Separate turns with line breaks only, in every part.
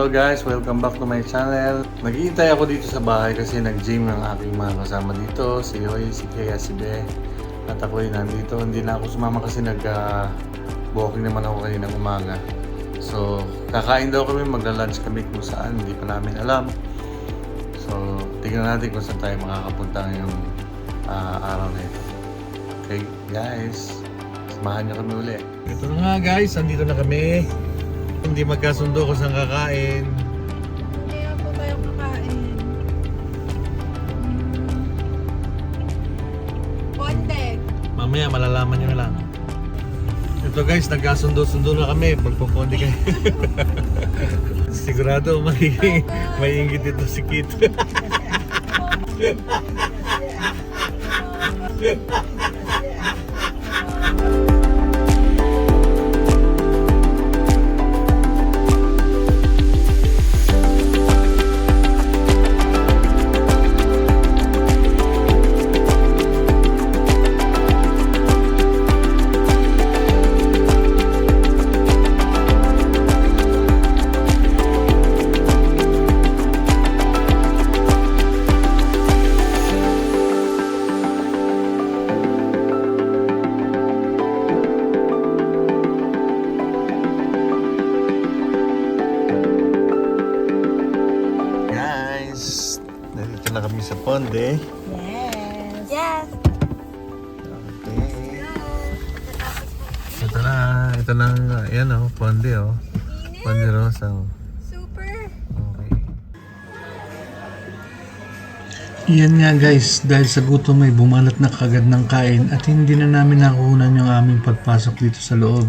Hello guys, welcome back to my channel. Nag-iintay ako dito sa bahay kasi nag-gym ng aking mga kasama dito. Si Hoy, si Kea, si Be. At ako'y nandito. Hindi na ako sumama kasi nag-walking naman ako kaninang umaga. So, kakain daw kami, magla-lunch kami kung saan. Hindi pa namin alam. So, tingnan natin kung saan tayo makakapunta ngayong araw na ito. Okay guys, samahan niyo kami uli. Ito na nga guys, andito na kami. Hindi magkasundo kung saan kakain.
Kaya po tayo kakain. Ponte.
Mamaya malalaman nyo na lang. Ito guys, nagkasundo-sundo na kami. Magpupundi kayo. Sigurado may ingit ito si Kit. Nandito na kami sa Ponde.
Yes. Yes.
Okay. Ito na, yan o, Ponde o. Ponde Rosa o.
Super.
Okay.
Yan nga guys, dahil sa gutom ay bumalat na kagad ng kain at hindi na namin nakuhunan yung aming pagpasok dito sa loob.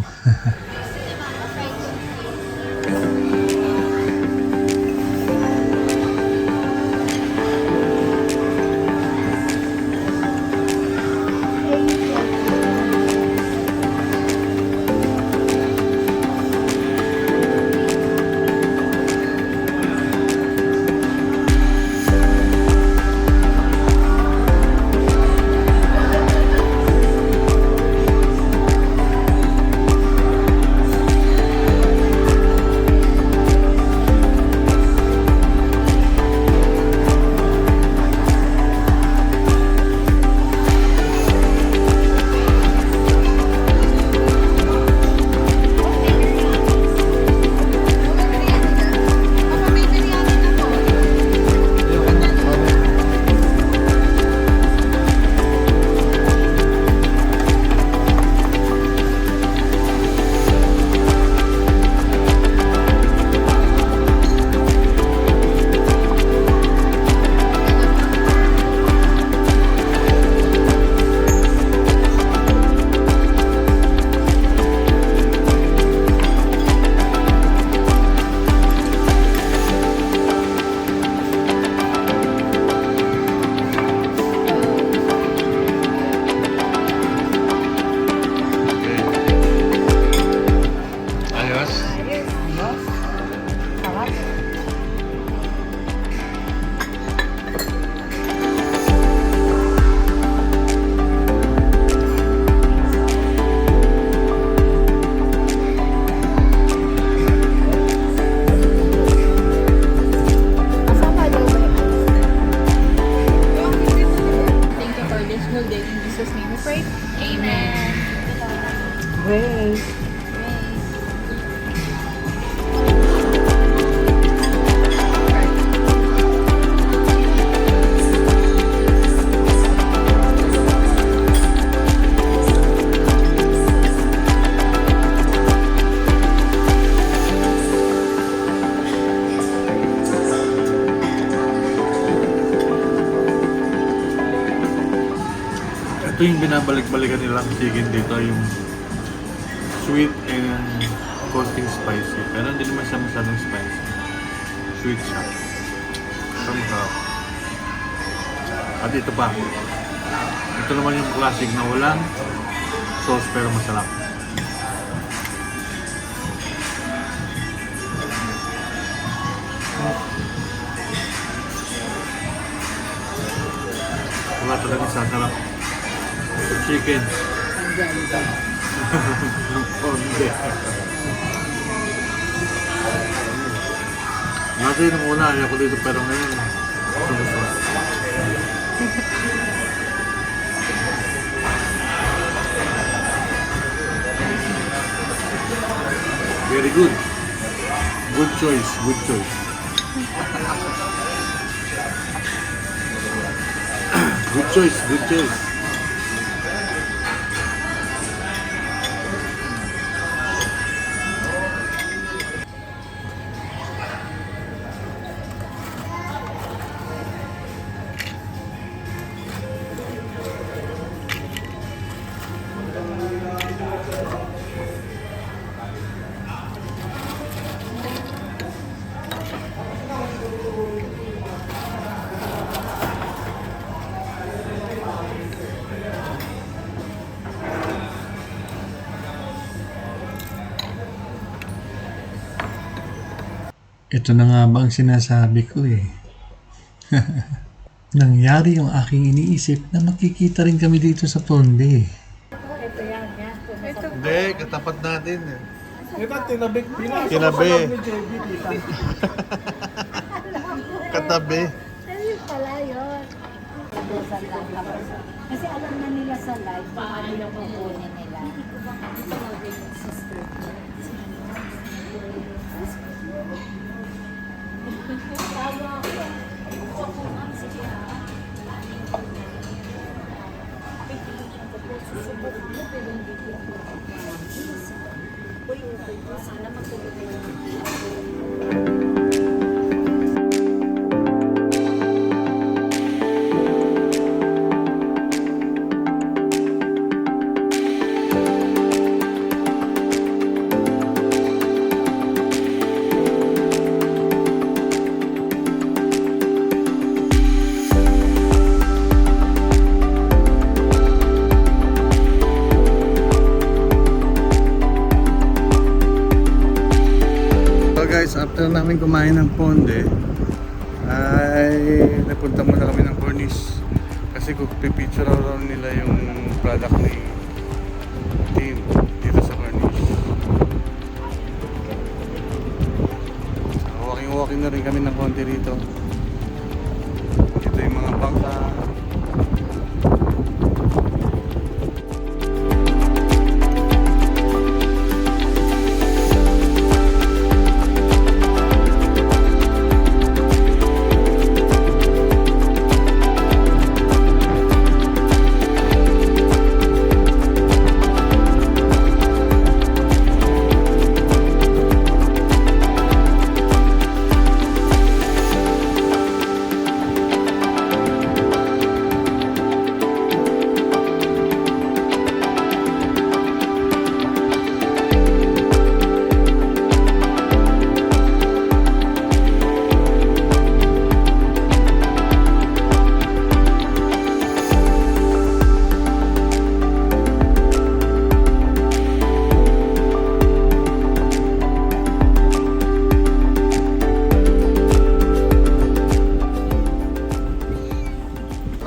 Ito yung binabalik-balikan nilang chicken dito, yung sweet and konting spicy. Pero hindi naman siya masyadong spicy. Sweet siya. Somehow. At ito pa. Ito naman yung classic na walang sauce pero masarap. Wala talaga sasarap. Chicken. Ponde. Dati nung una, ayaw ko dito pero ngayon, gusto. Very good. Good choice, good choice. Good choice, good choice.
Ito na nga ba ang sinasabi ko eh. Nangyari yung aking iniisip na makikita rin kami dito sa Ponde.
Hindi, katapat natin eh.
Tinabi.
Kinabi. Katabi.
Ayun pala yun. Kasi alam na nila sa live, paano yung kukunin nila. Sana
So guys, after namin kumain ng Ponde, ay napunta muna kami ng Cornish. Kasi kung pipicture raw nila yung product ni team dito sa Cornish. So, walking na rin kami ng konti rito. Dito yung mga bangka.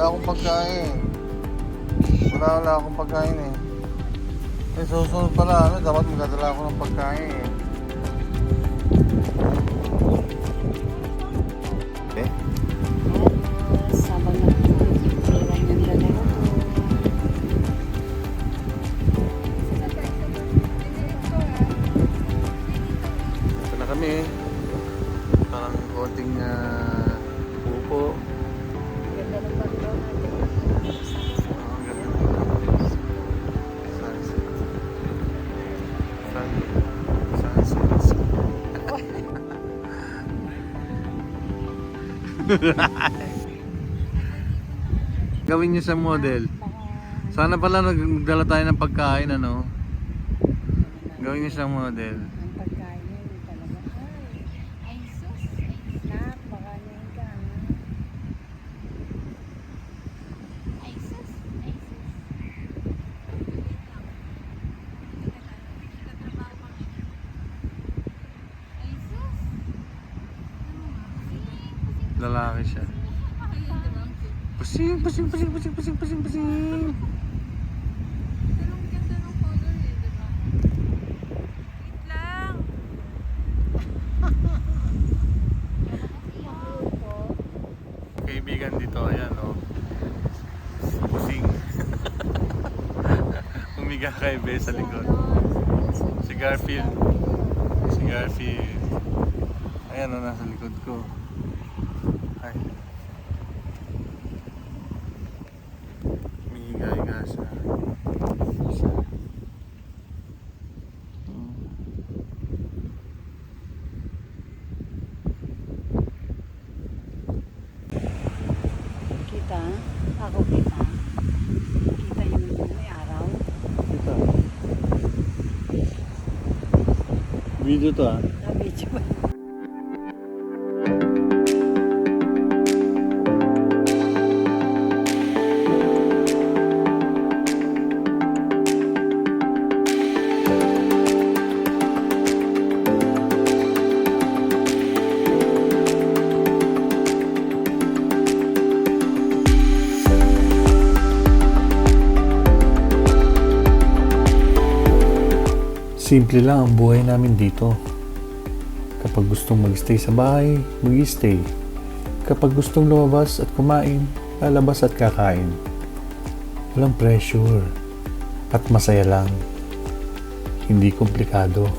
Wala akong pagkain. Wala akong pagkain eh. Eh susunod pala, dapat magdadala ako ng pagkain eh. Eh?
sabang nagtitiran yung dalawa.
Ito na kami eh. Parang konting upo.
Ganda ng background natin.
Ang ganda ng sunset. Sunset. Gawin niyo sa model. Sana pala nagdala tayo ng pagkain ano. Gawin niyo sa model.
Ang pagkain yun talaga. Ay, sus. Nak, baka ngayon ka. Ay, sus. Ay, sus. Ay, sus.
Lalaki siya. Pusing.
Pero ang ganda ng color eh, diba? Wait lang.
kaibigan dito. Ayan, oh. Pusing. Humiga kay Be sa likod. Si Garfield. Si Garfield. Ayan, oh, nasa likod ko. Ay. Humiga siya.
Kita? Ako kita? Kita yung may araw?
Ito. Video to, ah.
Nabidyo ba?
Simple lang ang buhay namin dito. Kapag gustong mag-stay sa bahay, mag-stay. Kapag gustong lumabas at kumain, lalabas at kakain. Walang pressure. At masaya lang. Hindi komplikado.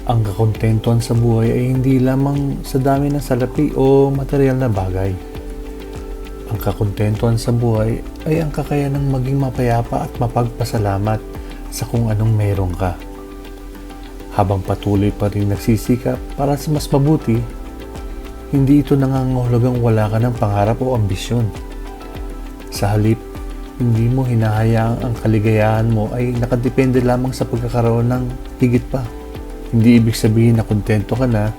Ang kakontentuhan sa buhay ay hindi lamang sa dami ng salapi o material na bagay. Ang kakontentuhan sa buhay ay ang kakayanang maging mapayapa at mapagpasalamat sa kung anong meron ka. Habang patuloy pa rin nagsisikap para sa mas mabuti, hindi ito nangangahulugang wala ka ng pangarap o ambisyon. Sa halip, hindi mo hinahayaang ang kaligayahan mo ay nakadepende lamang sa pagkakaroon ng higit pa. Hindi ibig sabihin na kontento ka na,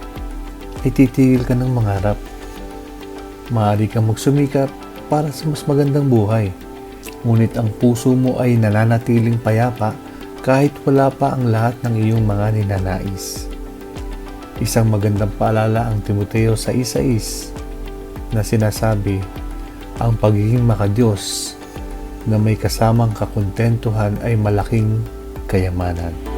ay titigil ka ng mangarap. Maaari kang magsumikap para sa mas magandang buhay. Ngunit ang puso mo ay nananatiling payapa kahit wala pa ang lahat ng iyong mga ninanais. Isang magandang paalala ang Timoteo 6:6 na sinasabi, ang pagiging makadiyos na may kasamang kakontentuhan ay malaking kayamanan.